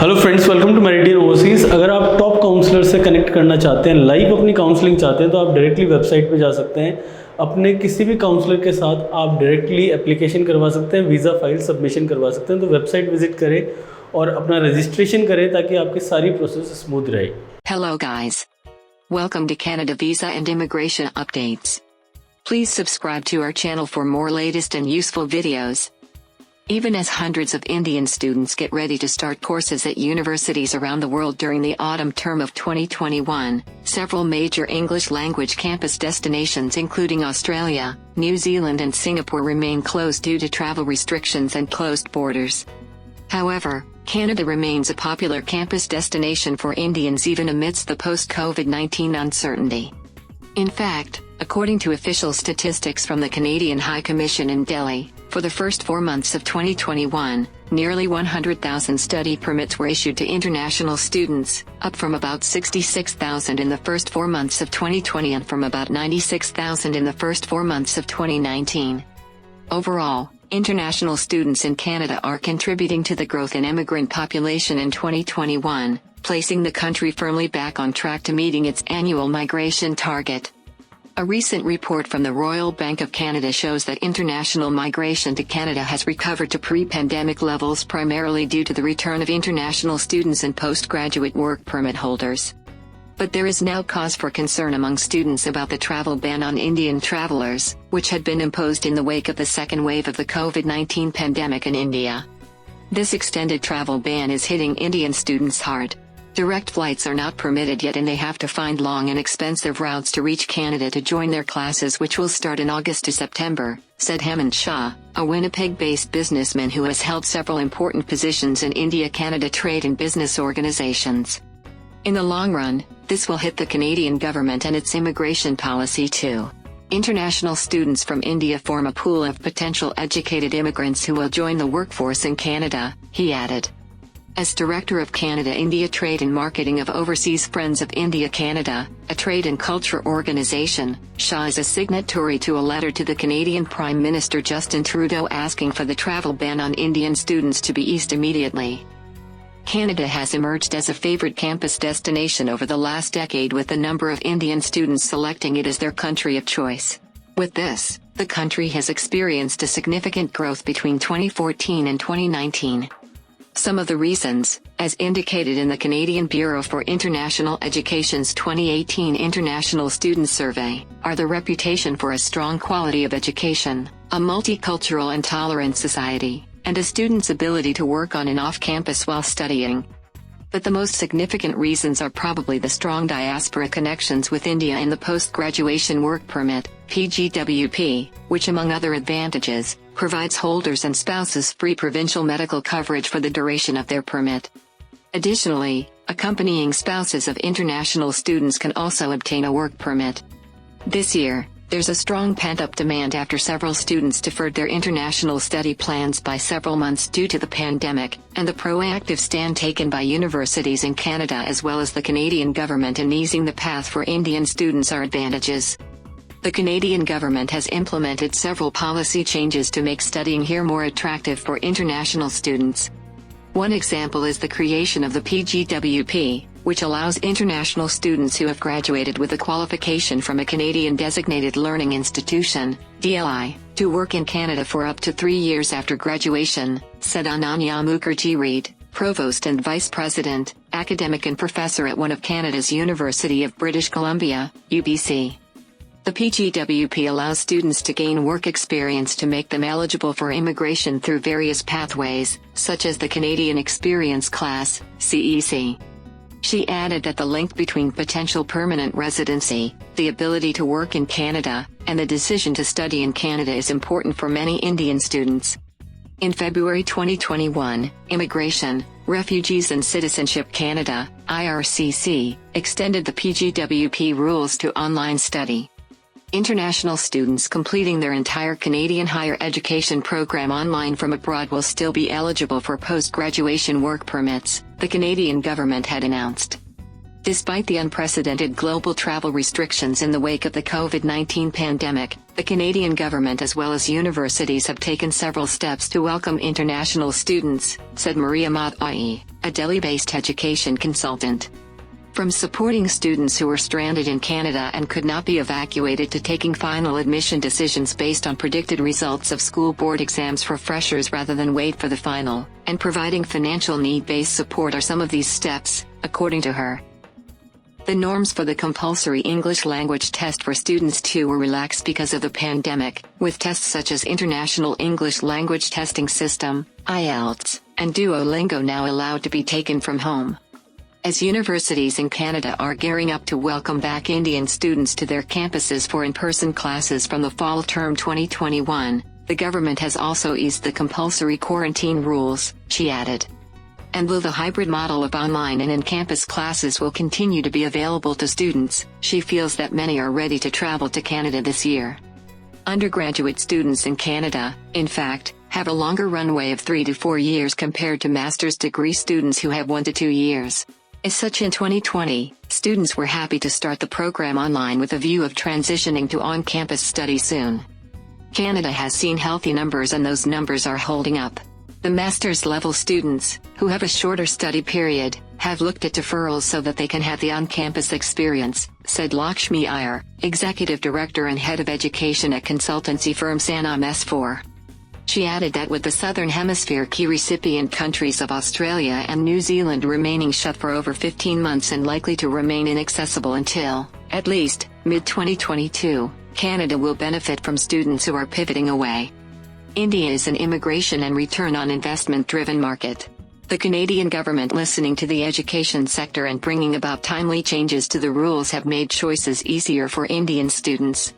Hello friends, welcome to Meridian Overseas. अगर आप top counsellor से कनेक्ट करना चाहते हैं, लाइव अपनी काउंसलिंग चाहते हैं, तो आप डायरेक्टली वेबसाइट पे जा सकते हैं। अपने किसी भी काउंसलर के साथ आप डायरेक्टली एप्लीकेशन करवा सकते हैं, वीज़ा फाइल सबमिशन करवा सकते हैं। तो वेबसाइट विजिट करें और अपना रजिस्ट्रेशन करें ताकि आपकी सारी प्रोसेस स्मूथ रहे। Hello guys. Welcome to Canada Visa and Immigration Updates. Please subscribe to our channel for more latest and useful videos. Even as hundreds of Indian students get ready to start courses at universities around the world during the autumn term of 2021, several major English language campus destinations including Australia, New Zealand and Singapore remain closed due to travel restrictions and closed borders. However, Canada remains a popular campus destination for Indians even amidst the post-COVID-19 uncertainty. In fact, according to official statistics from the Canadian High Commission in Delhi, for the first 4 months of 2021, nearly 100,000 study permits were issued to international students, up from about 66,000 in the first 4 months of 2020 and from about 96,000 in the first 4 months of 2019. Overall, international students in Canada are contributing to the growth in immigrant population in 2021, placing the country firmly back on track to meeting its annual migration target. A recent report from the Royal Bank of Canada shows that international migration to Canada has recovered to pre-pandemic levels primarily due to the return of international students and postgraduate work permit holders. But there is now cause for concern among students about the travel ban on Indian travelers, which had been imposed in the wake of the second wave of the COVID-19 pandemic in India. This extended travel ban is hitting Indian students hard. Direct flights are not permitted yet and they have to find long and expensive routes to reach Canada to join their classes, which will start in August to September, said Hemant Shah, a Winnipeg-based businessman who has held several important positions in India-Canada trade and business organizations. In the long run, this will hit the Canadian government and its immigration policy too. International students from India form a pool of potential educated immigrants who will join the workforce in Canada, he added. As Director of Canada-India Trade and Marketing of Overseas Friends of India Canada, a trade and culture organization, Shah is a signatory to a letter to the Canadian Prime Minister Justin Trudeau asking for the travel ban on Indian students to be eased immediately. Canada has emerged as a favorite campus destination over the last decade, with the number of Indian students selecting it as their country of choice. With this, the country has experienced a significant growth between 2014 and 2019. Some of the reasons, as indicated in the Canadian Bureau for International Education's 2018 International Student Survey, are the reputation for a strong quality of education, a multicultural and tolerant society, and a student's ability to work on and off campus while studying. But the most significant reasons are probably the strong diaspora connections with India and the post-graduation work permit, PGWP, which among other advantages, provides holders and spouses free provincial medical coverage for the duration of their permit. Additionally, accompanying spouses of international students can also obtain a work permit. This year, there's a strong pent-up demand after several students deferred their international study plans by several months due to the pandemic, and the proactive stand taken by universities in Canada as well as the Canadian government in easing the path for Indian students are advantages. The Canadian government has implemented several policy changes to make studying here more attractive for international students. One example is the creation of the PGWP, which allows international students who have graduated with a qualification from a Canadian Designated Learning Institution, DLI, to work in Canada for up to 3 years after graduation, said Ananya Mukherjee Reid, Provost and Vice President, Academic and Professor at one of Canada's University of British Columbia, UBC. The PGWP allows students to gain work experience to make them eligible for immigration through various pathways, such as the Canadian Experience Class, CEC. She added that the link between potential permanent residency, the ability to work in Canada, and the decision to study in Canada is important for many Indian students. In February 2021, Immigration, Refugees and Citizenship Canada, IRCC, extended the PGWP rules to online study. International students completing their entire Canadian higher education program online from abroad will still be eligible for post-graduation work permits, the Canadian government had announced. Despite the unprecedented global travel restrictions in the wake of the COVID-19 pandemic, The Canadian government as well as universities have taken several steps to welcome international students, said Maria Mathai, a Delhi-based education consultant. From supporting students who were stranded in Canada and could not be evacuated to taking final admission decisions based on predicted results of school board exams for freshers rather than wait for the final, and providing financial need-based support are some of these steps, according to her. The norms for the compulsory English language test for students too were relaxed because of the pandemic, with tests such as International English Language Testing System, IELTS, and Duolingo now allowed to be taken from home. As universities in Canada are gearing up to welcome back Indian students to their campuses for in-person classes from the fall term 2021, the government has also eased the compulsory quarantine rules, she added. And though the hybrid model of online and in-campus classes will continue to be available to students, she feels that many are ready to travel to Canada this year. Undergraduate students in Canada, in fact, have a longer runway of 3 to 4 years compared to master's degree students who have 1 to 2 years. As such, in 2020, students were happy to start the program online with a view of transitioning to on-campus study soon. Canada has seen healthy numbers and those numbers are holding up. The master's level students, who have a shorter study period, have looked at deferrals so that they can have the on-campus experience, said Lakshmi Iyer, Executive Director and Head of Education at consultancy firm Sanlam S4. She added that with the Southern Hemisphere key recipient countries of Australia and New Zealand remaining shut for over 15 months and likely to remain inaccessible until, at least, mid-2022, Canada will benefit from students who are pivoting away. India is an immigration and return on investment-driven market. The Canadian government listening to the education sector and bringing about timely changes to the rules have made choices easier for Indian students.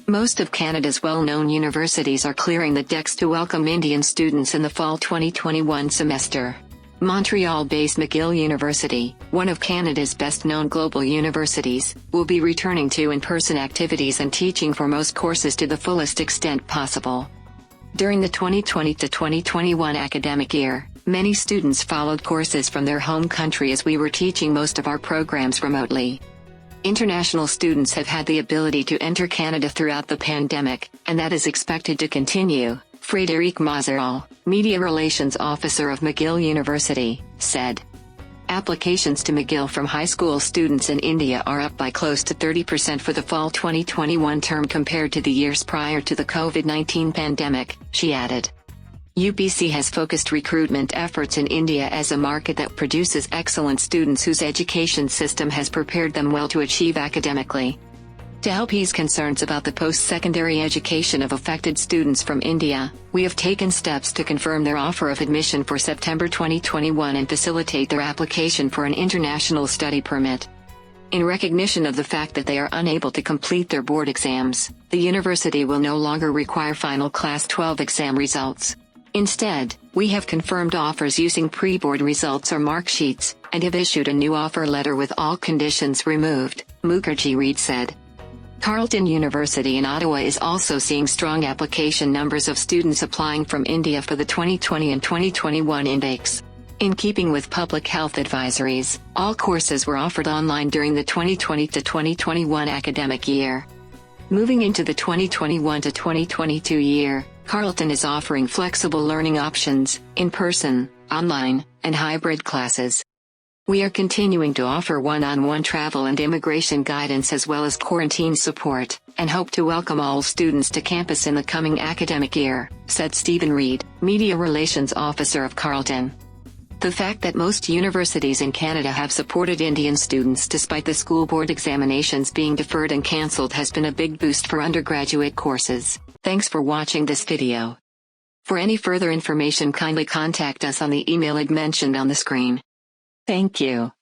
Most of Canada's well-known universities are clearing the decks to welcome Indian students in the fall 2021 semester. Montreal-based McGill University, one of Canada's best-known global universities, will be returning to in-person activities and teaching for most courses to the fullest extent possible. During the 2020 to 2021 academic year, many students followed courses from their home country as we were teaching most of our programs remotely. International students have had the ability to enter Canada throughout the pandemic, and that is expected to continue, Frédéric Mazeral, Media Relations Officer of McGill University, said. Applications to McGill from high school students in India are up by close to 30% for the fall 2021 term compared to the years prior to the COVID-19 pandemic, she added. UBC has focused recruitment efforts in India as a market that produces excellent students whose education system has prepared them well to achieve academically. To help ease concerns about the post-secondary education of affected students from India, we have taken steps to confirm their offer of admission for September 2021 and facilitate their application for an international study permit. In recognition of the fact that they are unable to complete their board exams, the university will no longer require final Class 12 exam results. Instead, we have confirmed offers using pre-board results or mark sheets, and have issued a new offer letter with all conditions removed, Mukherjee Reed said. Carleton University in Ottawa is also seeing strong application numbers of students applying from India for the 2020 and 2021 intakes. In keeping with public health advisories, all courses were offered online during the 2020 to 2021 academic year. Moving into the 2021 to 2022 year, Carleton is offering flexible learning options, in-person, online, and hybrid classes. We are continuing to offer one-on-one travel and immigration guidance as well as quarantine support, and hope to welcome all students to campus in the coming academic year, said Stephen Reed, Media Relations Officer of Carleton. The fact that most universities in Canada have supported Indian students despite the school board examinations being deferred and cancelled has been a big boost for undergraduate courses. Thanks for watching this video. For any further information, kindly contact us on the email mentioned on the screen. Thank you.